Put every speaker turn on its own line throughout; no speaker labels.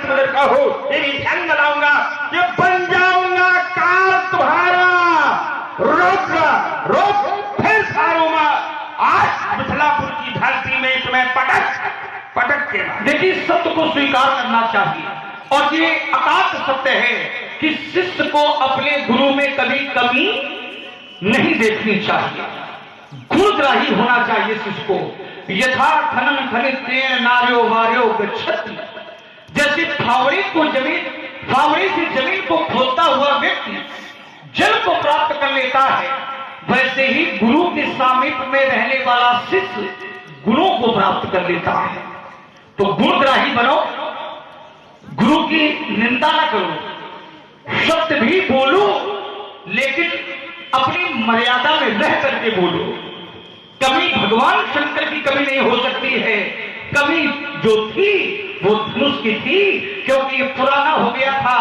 मगर कहो ये भी ध्यान लगाऊंगा कि बन जाऊंगा काल तुम्हारा रोक फिर सारों में आज मिथिलापुर की धरती में तुम्हें पटक के
देखिए सत्य को स्वीकार करना चाहिए और ये अकाट सत्य है कि शिष्य को अपने गुरु में कभी कमी नहीं देखनी चाहिए, गुणग्राही होना चाहिए शिष्य को। यथा खनन खनित तेन नार्यो वार्यो गच्छति, जैसे फावड़े से जमीन को खोदता हुआ व्यक्ति जल को प्राप्त कर लेता है, वैसे ही गुरु के सामीप्य में रहने वाला शिष्य गुणों को प्राप्त कर लेता है। तो गुणग्राही बनो, गुरु की निंदा न करो, सत्य भी बोलो लेकिन अपनी मर्यादा में रह करके बोलो। कमी भगवान शंकर की कमी नहीं हो सकती है, कमी जो थी वो धनुष की थी, क्योंकि ये पुराना हो गया था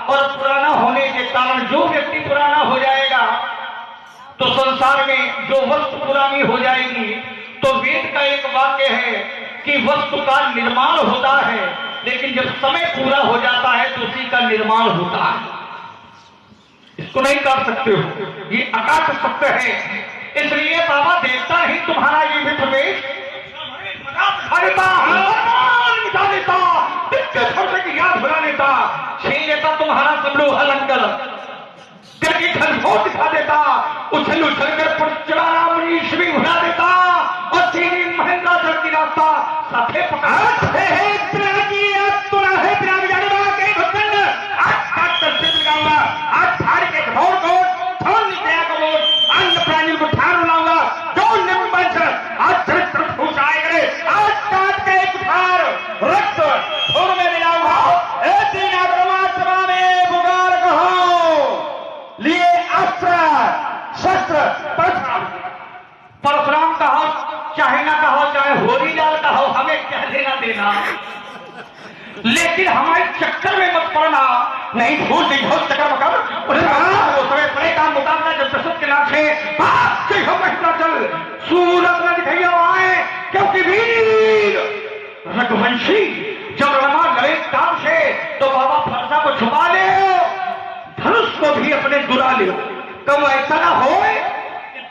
और पुराना होने के कारण जो व्यक्ति पुराना हो जाएगा तो संसार में जो वस्तु पुरानी हो जाएगी। तो वेद का एक वाक्य है कि वस्तु का निर्माण होता है लेकिन जब समय पूरा हो जाता है तो उसी का निर्माण होता है, इसको नहीं कर सकते हो, ये अकाट सत्य है। इसलिए बाबा देवता ही तुम्हारा ये भी प्रवेश मिटा देता, की याद भुला लेता, छीन लेता तुम्हारा सब लोग अलंकल करके घनघोर दिखा देता, उछल कर पुरचलाना मनीष भी भुला देता और चीनी महेंद्रा चढ़ की रास्ता साथे पकड़ा आज थार के घोर को थोड़ निकला को अन्य प्राणी को ठार लाऊंगा जो निम्बंश आज चरित्र फूस आए करे, आज काट के एक थार रक्त थोड़ में मिलाऊंगा। ऐसी नागरमात्मा में पुकार कहो लिए अस्त्र शस्त्र परशुराम कहो चाहे ना कहो, चाहे होरी लाल कहो, हमें क्या लेना देना, लेकिन हमारे चक्कर में मत पड़ना। नहीं भूल नहीं हो चक्कर मकर वो समय बड़े काम मुकाबला जब प्रसुत के नाम से चल सूरत में दिखाइए आए, क्योंकि वीर रघुवंशी जब रमा लड़े काम से तो बाबा फरसा को छुपा ले, धनुष को भी अपने दुरा ले। कब ऐसा ना हो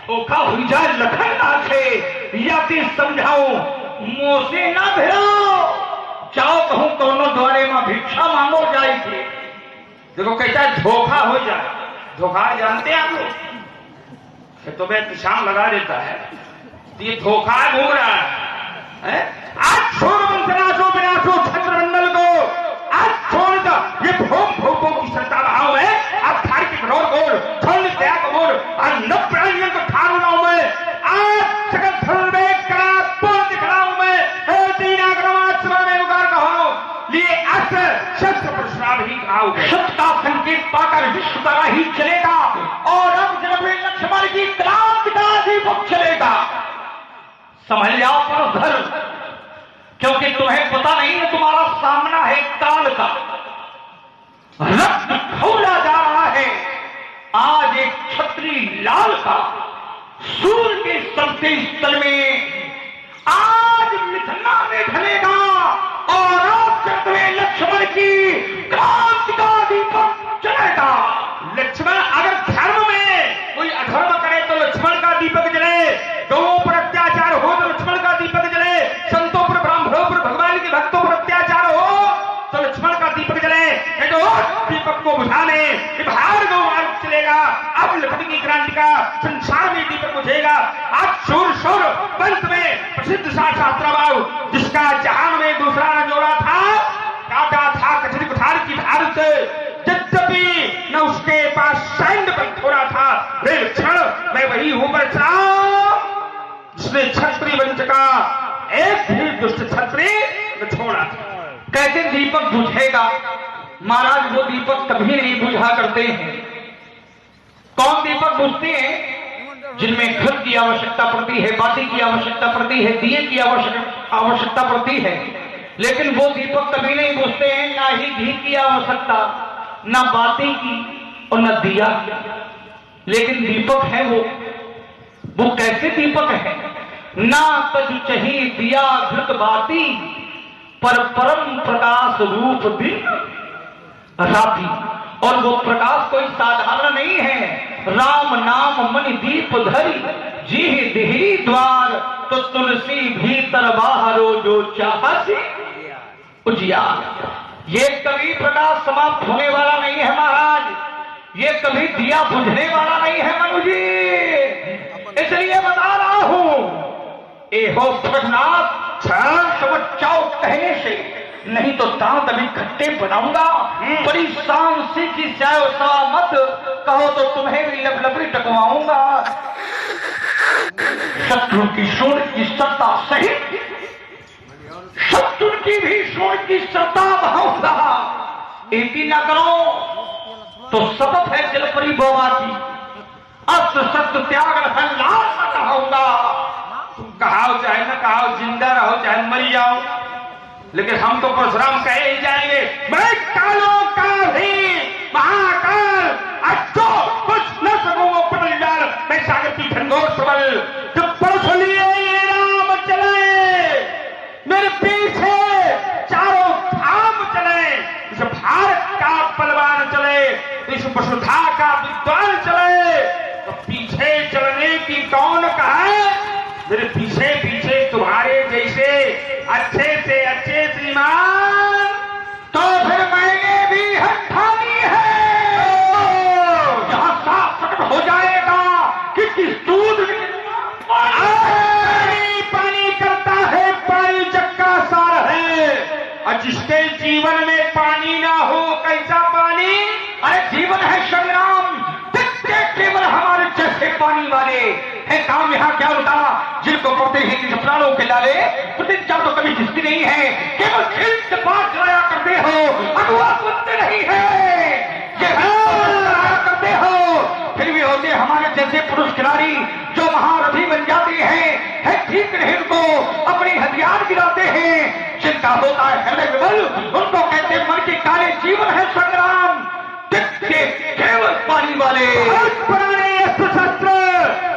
धोखा हो जाए लखन ना से, या फिर समझाऊं मुंह से ना भिड़ो, जाओ कहूं दोनों द्वारे में भिक्षा मांगो जाएगी। देखो कैसा धोखा हो जाए, धोखा जानते हैं आप लोग, तो मैं निशान लगा देता है, ये धोखा घूम रहा है। आज छोड़ वंशनाशो विनाशो छत्रमंडल को, आज छोड़ दो ये भोगों की सत्ता भाव है। अब थार की घोर गोल छोड़ त्याग गोल और न प्राणियों को ठार लाऊं मैं, आज जगत धर्म में करा पूर्ण दिखलाऊं मैं। तीन आक्रमणात्मा में उगार कहो लिए अस्त्र शस्त्र परशुराम ही खाओगे, सत्य का संकेत पाकर विश्व का ही चलेगा और अब जब लक्ष्मण की क्रांति का दीपक चलेगा। समझ जाओ परधर, क्योंकि तुम्हें पता नहीं है तुम्हारा सामना है काल का, रक्त खौला जा रहा है आज एक छत्री लाल का, सूर्य के सबसे स्थल में आज मिथना में ढलेगा और आप चक्र लक्ष्मण की क्रांति का दीपक चलेगा। लक्ष्मण अगर धर्म में कोई अधर्म करे तो लक्ष्मण का दीपक जले, गौओं पर अत्याचार हो तो लक्ष्मण का दीपक जले, संतों पर ब्राह्मणों पर भगवान के भक्तों पर अत्याचार हो तो लक्ष्मण का दीपक जले। दीपक को बुझाने बाहर गौ मार्ग चलेगा, अब लक्ष्मण की क्रांति का संसार में दीपक बुझेगा। आज शोर शोर पंथ में प्रसिद्ध शास्त्राबाऊ जिसका जहान में दूसरा न जोड़ा था, काटा था कचरी कुठार की धार से, यद्यपि न उसके पास सैन्य बल थोड़ा था, वे क्षण मैं वही हूं बचा जिसने छत्री वंश का एक भी दुष्ट छत्री न छोड़ा था। कैसे दीपक बुझेगा महाराज? वो दीपक कभी नहीं बुझा करते हैं। कौन दीपक बुझते हैं? जिनमें घृत की आवश्यकता पड़ती है, बाती की आवश्यकता पड़ती है, दिए की आवश्यकता पड़ती है, लेकिन वो दीपक कभी नहीं बुझते हैं। ना ही घी की आवश्यकता, ना बाती की और न दिया, लेकिन दीपक है वो कैसे दीपक है? ना तज चही दिया घृत बाती, पर परम प्रकाश रूप दिन राति, और वो प्रकाश कोई साधारण नहीं है। राम नाम मन दीप धरी, जी देहरी द्वार, तो तुलसी भीतर बाहरो जो चाहसी उजियार। ये कभी प्रकाश समाप्त होने वाला नहीं है महाराज, ये कभी दिया बुझने वाला नहीं है मनु जी। इसलिए बता रहा हूं, ए हो भगनाथ चाओ कहने से, नहीं तो दांत अभी खट्टे बनाऊंगा। बड़ी शान से की मत कहो तो तुम्हें भी लपलपी टकवाऊंगा। शत्रु की सूंड की सत्ता सहित शत्रु की भी सूंड की सत्ता बहाऊंगा। एक ही न करो तो शपथ है जलपरी बोमा की, अस्त्र शस्त्र त्याग लाश कहाऊंगा।
तुम कहाओ चाहे न कहाओ, जिंदा रहो चाहे मरी जाओ, लेकिन हम तो परशुराम कहे ही जाएंगे। मैं कालों का भी महाकाल, अच्छो कुछ न सकूंगा पटल डाल, मैं सागर की घनघोर सबल। जब परसों लिए ये राम चले, मेरे पीछे चारों धाम चले, इस भारत का बलवान चले, इस वसुधा का विद्वान चले, तो पीछे चलने की कौन कहा? मेरे पीछे पीछे तुम्हारे जैसे अच्छे से अच्छे श्रीमान,
तो फिर मैंने भी हठानी है। जहां साफ प्रकट हो जाएगा कि किस दूध
पानी पानी करता है, पानी चक्का सार है। और जिसके जीवन में पानी ना हो, कैसा पानी?
अरे जीवन है संग्राम, केवल हमारे जैसे पानी वाले है। काम यहाँ क्या होता, जिनको पढ़ते हैं जिस प्राणों के लाले, प्रतिज्ञा तो कभी जिसकी नहीं है, केवल खेल से पार चलाया करते हो, अगुआ बनते नहीं है, ये चलाया करते हो। फिर भी होते हमारे जैसे पुरुष खिलाड़ी जो महारथी बन जाते हैं, है ठीक नहीं, उनको अपने हथियार गिराते हैं। जिनका होता है हृदय विबल, उनको कहते हैं मन के काले जीवन है संग्राम, केवल पानी वाले।
पुराने अस्त्र शस्त्र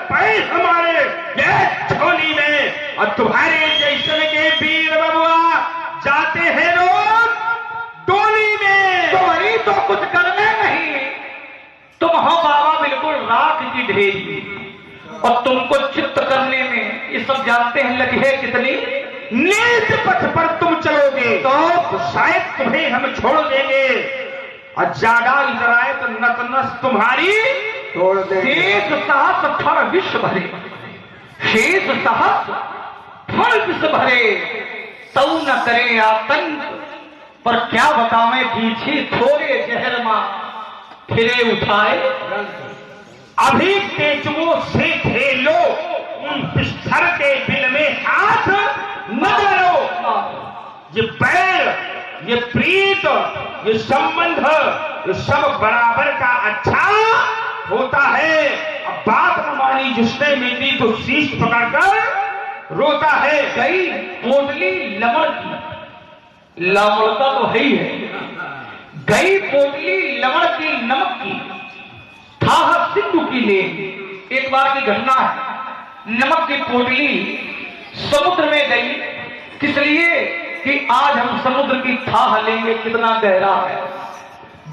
पैर हमारे ये झोली में, और तुम्हारे जैसे के वीर बबुआ जाते हैं लोग डोली में।
तुम्हारी तो कुछ करने नहीं, तुम हो बाबा बिल्कुल राख की ढेरी, और तुमको चित्त करने में ये सब जानते हैं लगी है कितनी।
नीच पथ पर तुम चलोगे तो शायद तुम्हें हम छोड़ देंगे, और ज्यादा इधर आए तो नतनस तुम्हारी तोड़ देंगे।
शेष सहस्र फण विश्व भरे, शेष सहस्र फण विश्व भरे, तौ न करे आतंक, पर क्या बतावें पीछे थोड़े जहर मां फिरे उठाए।
अभी तेजुओं से खेलो, बिस्तर के बिल में हाथ न डालो। ये बैर, ये प्रीत, ये संबंध, ये सब बराबर का अच्छा होता है। अब बात न मानी जिसने मिली तो शीश पकड़कर रोता है।
गई पोटली लमड़ की, लमड़ता तो है ही है, गई पोटली लमड़ की नमक की, था सिंधु की ले। एक बार की घटना है, नमक की पोटली समुद्र में गई, किस लिए कि आज हम समुद्र की थाह लेंगे, कितना गहरा है।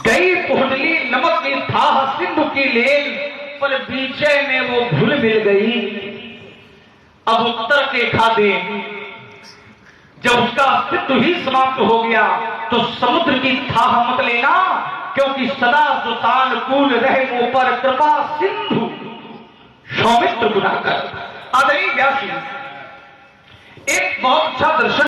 गई पोटली नमक की थाह सिंधु की लेल, पर बीचे में वो भूल मिल गई। अब उत्तर के खाते जब उसका अस्तित्व ही समाप्त हो गया, तो समुद्र की थाह मत लेना, क्योंकि सदा सुतानुकूल रहे वो पर कृपा सिंधु सौमित्र गुना कर। आदरणीय व्यास जी, एक बहुत अच्छा दर्शन